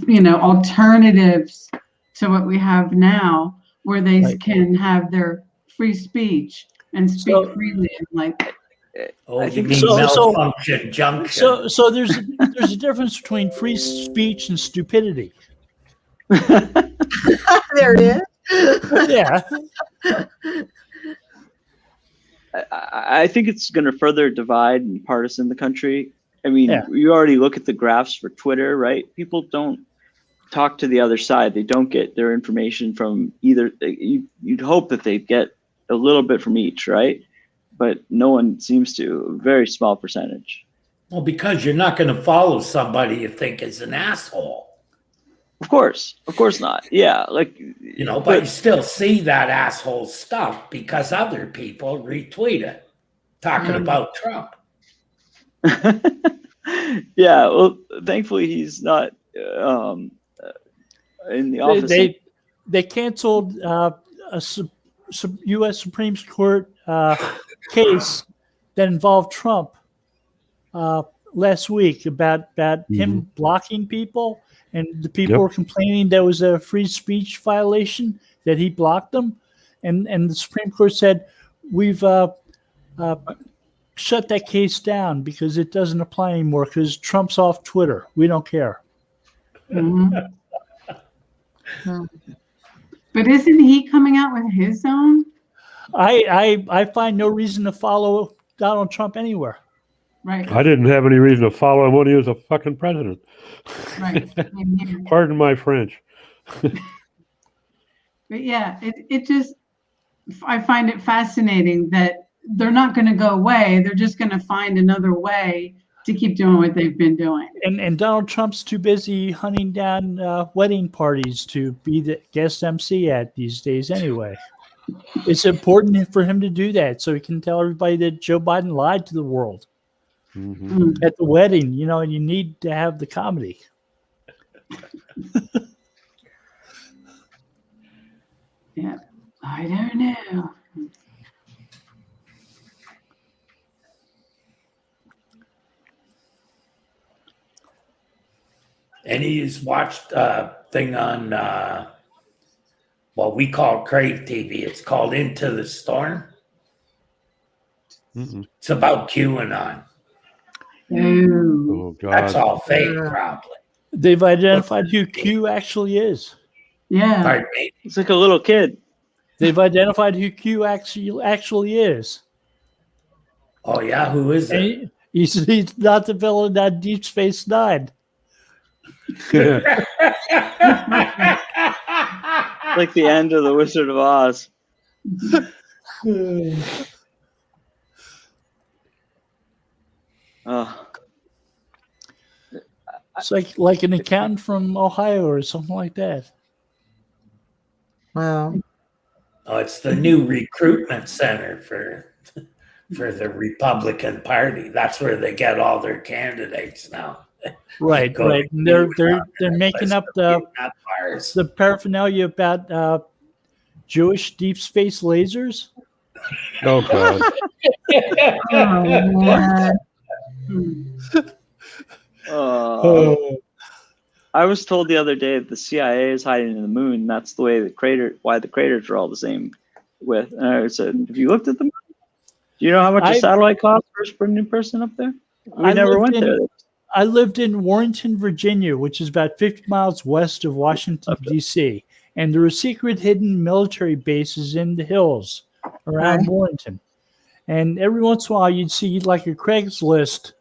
alternatives to what we have now, where they Right. can have their free speech and speak So- freely. And like, Oh, I you think mean so- malfunction junction? So there's a difference between free speech and stupidity. There it is. Yeah. I think it's going to further divide and partisan the country. I mean, Yeah. you already look at the graphs for Twitter, right? People don't talk to the other side. They don't get their information from either. You'd hope that they get a little bit from each, right? But no one seems to. A very small percentage. Well, because you're not going to follow somebody you think is an asshole. Of course not. Yeah, like But you still see that asshole stuff because other people retweet it, talking about Trump. yeah. Well, thankfully he's not in the office. They canceled U.S. Supreme Court case that involved Trump last week about him blocking people, and the people were complaining there was a free speech violation that he blocked them, and the Supreme Court said we've shut that case down because it doesn't apply anymore because Trump's off Twitter. We don't care. mhm. But isn't he coming out with his own? I find no reason to follow Donald Trump anywhere. Right, I didn't have any reason to follow him when he was a fucking president. right. Same here. Pardon my French. But yeah, it just, I find it fascinating that they're not going to go away. They're just going to find another way to keep doing what they've been doing. And Donald Trump's too busy hunting down wedding parties to be the guest MC at these days anyway. It's important for him to do that so he can tell everybody that Joe Biden lied to the world Mm. at the wedding. You need to have the comedy. Yeah, I don't know. And he's watched a thing on what we call Crave TV. It's called Into the Storm. It's about QAnon. Oh, Oh God. That's all fake, probably. They've identified who Q actually is. yeah. Pardon me. It's like a little kid. They've identified who Q actually is. Oh yeah, who is it? And he's not the villain that Deep Space Nine. Like the end of the Wizard of Oz. Oh, It's like an accountant from Ohio or something like that. Well, Oh, it's the new recruitment center for the Republican Party. That's where they get all their candidates now. Right, Go right. And to they're making up the paraphernalia about Jewish deep space lasers. Oh God. oh, man. I was told the other day that the CIA is hiding in the moon. That's the way why the craters are all the same width. And I said, have you looked at the moon? Do you know how much a satellite costs for a new person up there? We never went there. I lived in Warrenton, Virginia, which is about 50 miles west of Washington, D.C. And there are secret hidden military bases in the hills around Warrenton. And every once in a while, you'd see like a Craigslist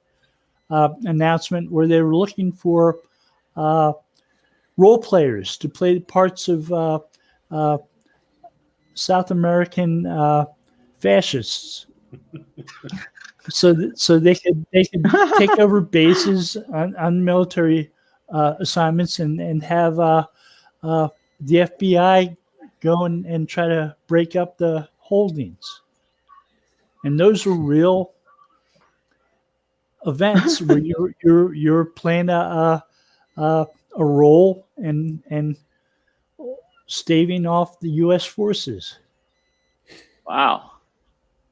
announcement where they were looking for role players to play the parts of South American fascists, so they could take over bases on military assignments and have the FBI go and try to break up the holdings. And those were real events where you're playing a role and staving off the U.S. forces. Wow.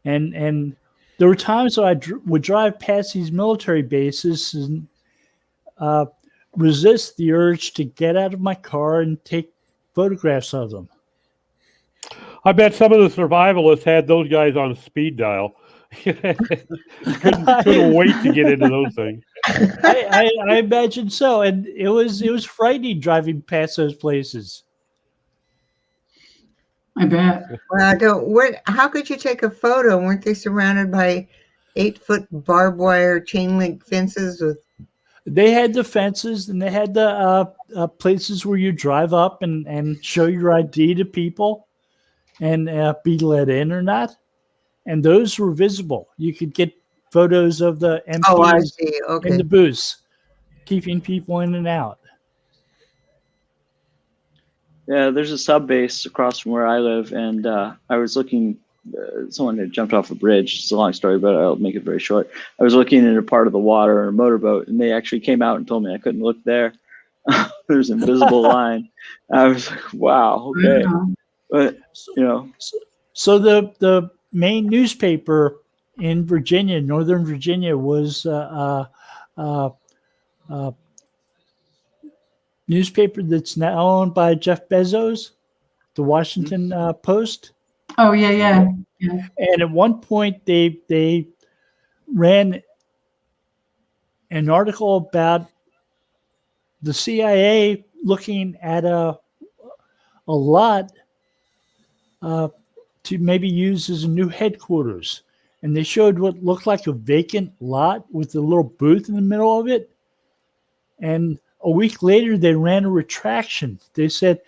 And there were times when I would drive past these military bases and resist the urge to get out of my car and take photographs of them. I bet some of the survivalists had those guys on speed dial. couldn't wait to get into those things. I imagine so, and it was frightening driving past those places. I bet. Well, how could you take a photo? Weren't they surrounded by 8-foot barbed wire chain link fences with? They had the fences, and they had the places where you drive up and show your ID to people and be let in or not. And those were visible. You could get photos of the MPs in the booths, keeping people in and out. Yeah, there's a sub base across from where I live, and I was looking. Someone had jumped off a bridge. It's a long story, but I'll make it very short. I was looking at a part of the water in a motorboat, and they actually came out and told me I couldn't look there. There's an invisible line. I was like, "Wow, okay." But so the main newspaper in Virginia, Northern Virginia, was newspaper that's now owned by Jeff Bezos, the Washington Post. Oh yeah. And at one point, they ran an article about the CIA looking at a lot to maybe use as a new headquarters. And they showed what looked like a vacant lot with a little booth in the middle of it. And a week later, they ran a retraction. They said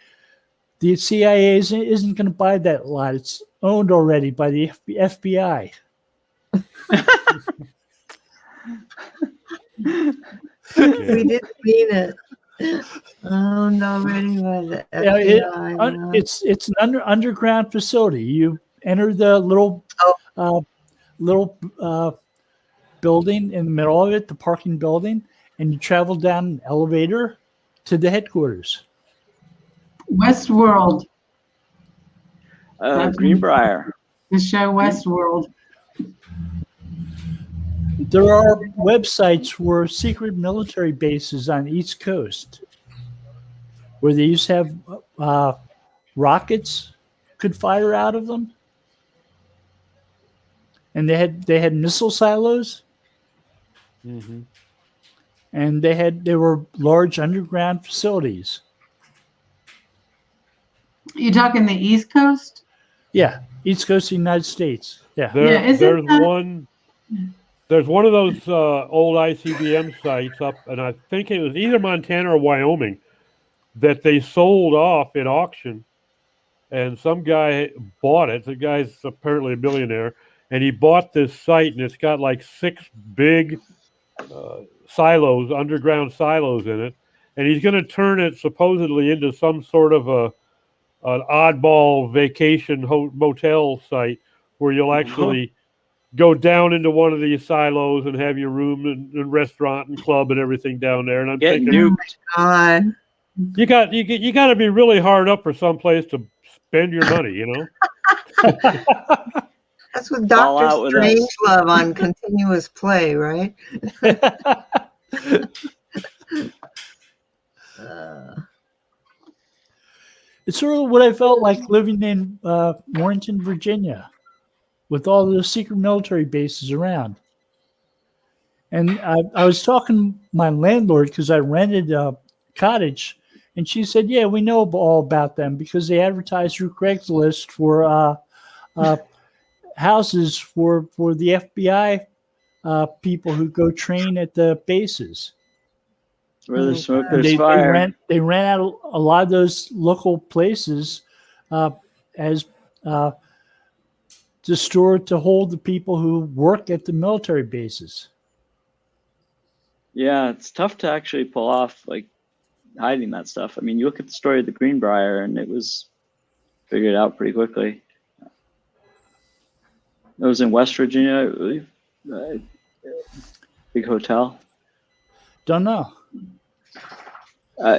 the CIA isn't going to buy that lot. It's owned already by the FBI. We didn't mean it. Owned already by the FBI. It's an underground facility. You enter the little building in the middle of it, the parking building, and you travel down an elevator to the headquarters. Westworld. Greenbrier. The show Westworld. There are websites for secret military bases on the East Coast where they used to have rockets could fire out of them, and they had missile silos, and they were large underground facilities. You talking the East Coast? Yeah, East Coast of the United States. Yeah. There's one of those old ICBM sites up, and I think it was either Montana or Wyoming, that they sold off at auction, and some guy bought it. The guy's apparently a millionaire, and he bought this site, and it's got like 6 big silos, underground silos in it, and he's going to turn it supposedly into some sort of an oddball vacation motel site where you'll actually go down into one of these silos and have your room and restaurant and club and everything down there. And I'm thinking, you got to be really hard up for some place to spend your money, you know. That's what Dr. Strangelove on Continuous Play, right? It's sort of what I felt like living in Warrenton, Virginia, with all the secret military bases around. And I was talking to my landlord because I rented a cottage, and she said, "Yeah, we know all about them because they advertise through Craigslist for houses for the FBI people who go train at the bases." Where there's smoke, there's fire. They ran out a lot of those local places as to store to hold the people who work at the military bases. Yeah, it's tough to actually pull off like hiding that stuff. I mean, you look at the story of the Greenbrier, and it was figured out pretty quickly. It was in West Virginia, I believe. Big hotel. Don't know.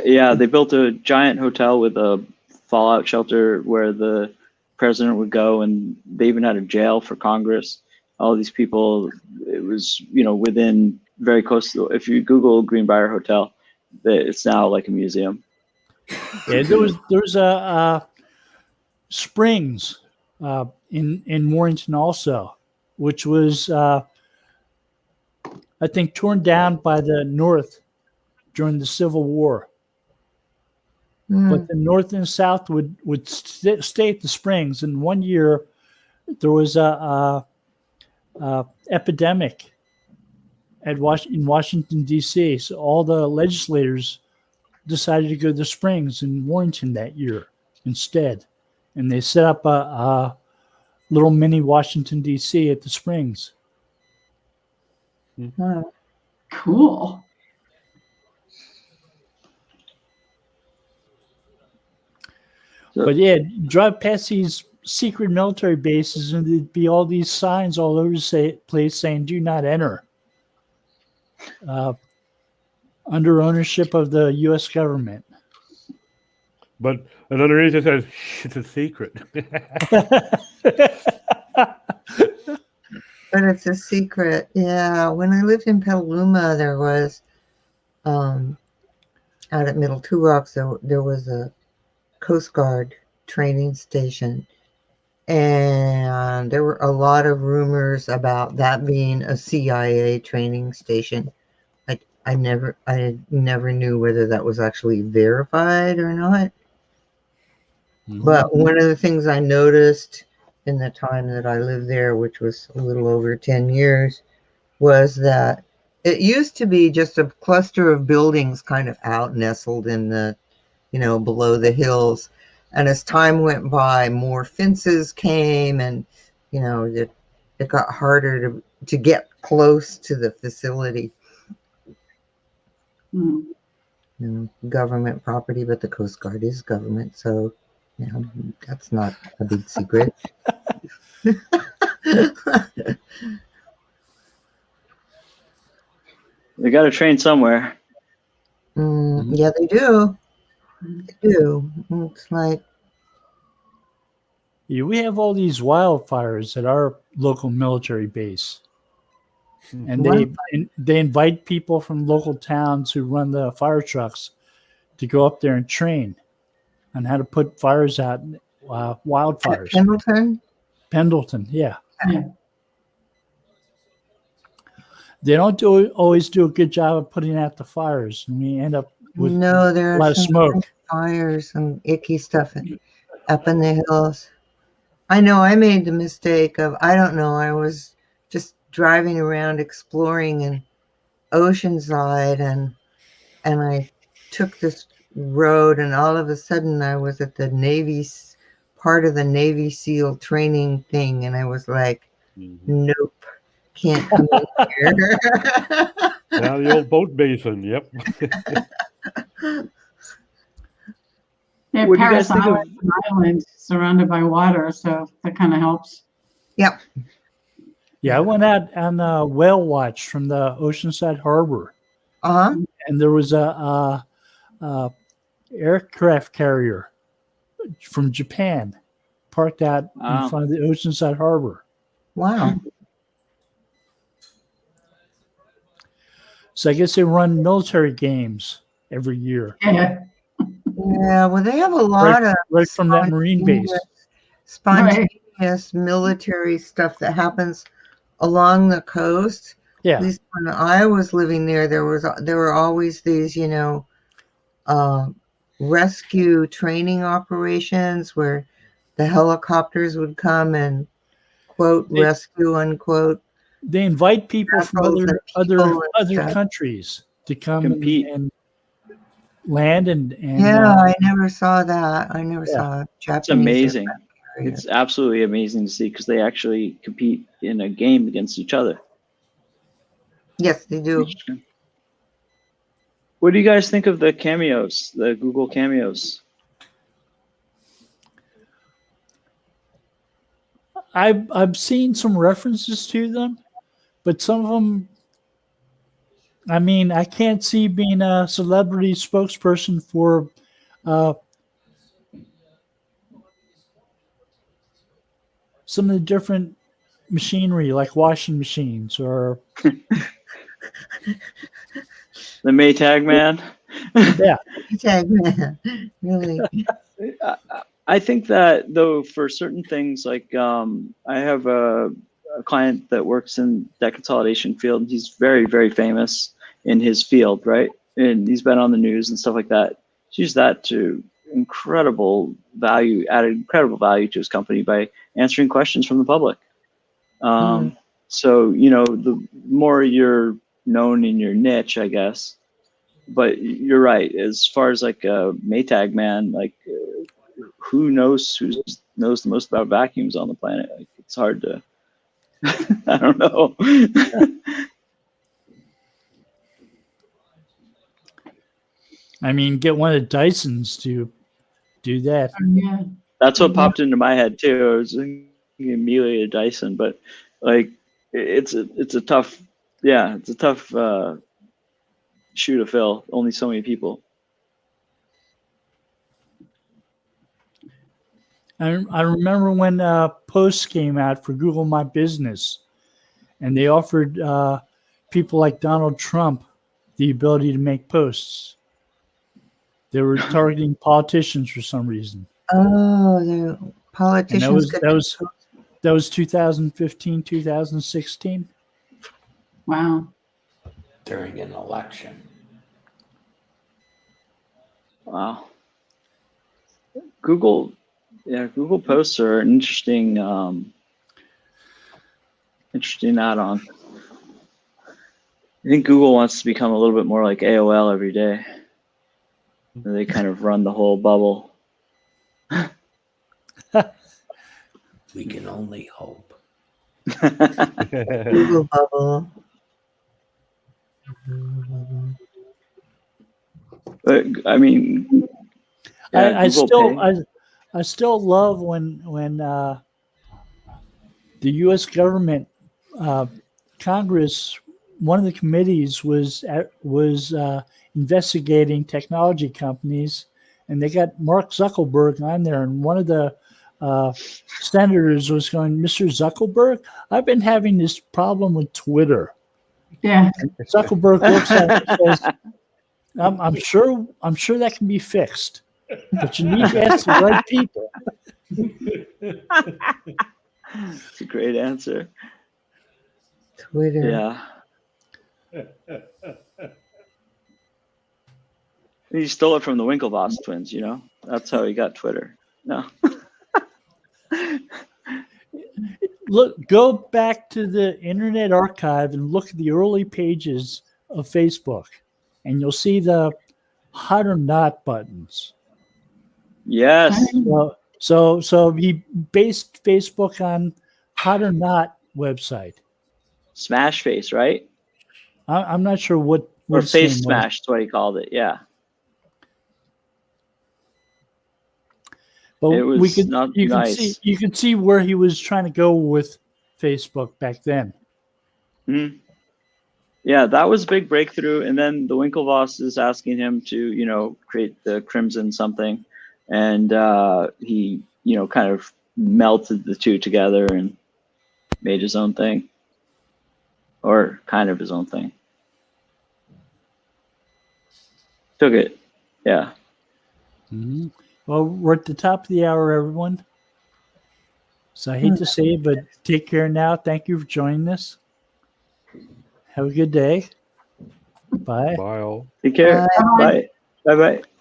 Yeah, they built a giant hotel with a fallout shelter where the president would go, and they even had a jail for Congress. All these people, it was, within very close to, if you Google Greenbrier Hotel, it's now like a museum. Yeah, there was a Springs in Warrington also, which was I think torn down by the North during the Civil War. But the North and South would stay at the Springs. And one year there was a epidemic in Washington, D.C. So all the legislators decided to go to the Springs in Warrington that year instead. And they set up a little mini Washington, D.C. at the Springs. Wow. Cool. But yeah, drive past these secret military bases and there'd be all these signs all over the place saying "Do not enter," under ownership of the U.S. government. But underneath it says it's a secret. But it's a secret. Yeah. When I lived in Petaluma, there was, out at Middle Two Rocks, there was a Coast Guard training station. And there were a lot of rumors about that being a CIA training station. I never knew whether that was actually verified or not. But one of the things I noticed in the time that I lived there, which was a little over 10 years, was that it used to be just a cluster of buildings kind of out nestled in the, below the hills. And as time went by, more fences came and, it got harder to get close to the facility. Government property, but the Coast Guard is government. So, that's not a big secret. They got to train somewhere. Yeah, they do. They do. It's like, yeah, we have all these wildfires at our local military base, and they invite people from local towns who run the fire trucks to go up there and train on how to put fires out, wildfires. Pendleton? Yeah. They don't always do a good job of putting out the fires, and we end up with there a are lot of some smoke. fires, some icky stuff up in the hills. I know I made the mistake of, I was just driving around exploring in Oceanside, and I took this road, and all of a sudden I was at the part of the Navy SEAL training thing, and I was like, nope, can't come in here. Now the old boat basin, yep. Yeah, What do you guys Paris think of- Island is an island surrounded by water, so that kind of helps. Yep. Yeah, I went out on whale watch from the Oceanside Harbor, Uh-huh. and there was a aircraft carrier from Japan parked out in front of the Oceanside Harbor. Wow. So I guess they run military games every year, Yeah. Yeah, well, they have a lot of right from that Marine base. spontaneous military stuff that happens along the coast. Yeah. At least when I was living there, there were always these, rescue training operations where the helicopters would come and quote rescue unquote. They invite people from other countries to come Compete. and land and Yeah, I never saw that. I never saw Japanese. It's amazing. It's absolutely amazing to see because they actually compete in a game against each other. Yes, they do. What do you guys think of the cameos, the Google cameos? I've seen some references to them, but some of them, I mean, I can't see being a celebrity spokesperson for some of the different machinery, like washing machines or The Maytag man? yeah. Tag man. Really? I think that though for certain things, like I have a client that works in that consolidation field. And he's very, very famous in his field, right? And he's been on the news and stuff like that. He's used that to added incredible value to his company by answering questions from the public. So, you know, the more you're known in your niche, I guess. But you're right. As far as like a Maytag man, like who knows knows the most about vacuums on the planet? Like, it's hard to. I don't know. I mean, get one of the Dysons to do that. Yeah. That's what popped into my head too. I was thinking immediately a Dyson, but like it's a tough shoe to fill. Only so many people. I remember when posts came out for Google My Business, and they offered people like Donald Trump the ability to make posts. They were targeting politicians for some reason. Oh, the politicians. That was 2015, 2016. Wow. During an election. Wow. Google Posts are an interesting add-on. I think Google wants to become a little bit more like AOL every day. They kind of run the whole bubble. We can only hope. Google bubble. But I mean, yeah, I Google still love when the U.S. government, Congress, one of the committees was investigating technology companies, and they got Mark Zuckerberg on there, and one of the senators was going, "Mr. Zuckerberg, I've been having this problem with Twitter." Yeah. And Zuckerberg looks at it and says, I'm sure that can be fixed, but you need to ask the right people." It's a great answer. Twitter. Yeah. He stole it from the Winklevoss twins, you know? That's how he got Twitter. No. Look, go back to the Internet Archive and look at the early pages of Facebook, and you'll see the hot or not buttons. Yes. So he based Facebook on hot or not website. Smash face, right? I'm not sure what Or his face name was. smash, that's what he called it. Yeah. But It was not nice. You could see where he was trying to go with Facebook back then. Mm-hmm. Yeah, that was a big breakthrough. And then the Winklevoss is asking him to, you know, create the Crimson something. And he, you know, kind of melted the two together and made his own thing. Or kind of his own thing. Took it. Yeah. Mm-hmm. Well, we're at the top of the hour, everyone. So I hate to say it, but take care now. Thank you for joining us. Have a good day. Bye. Bye all. Take care. Bye. Bye. Bye-bye.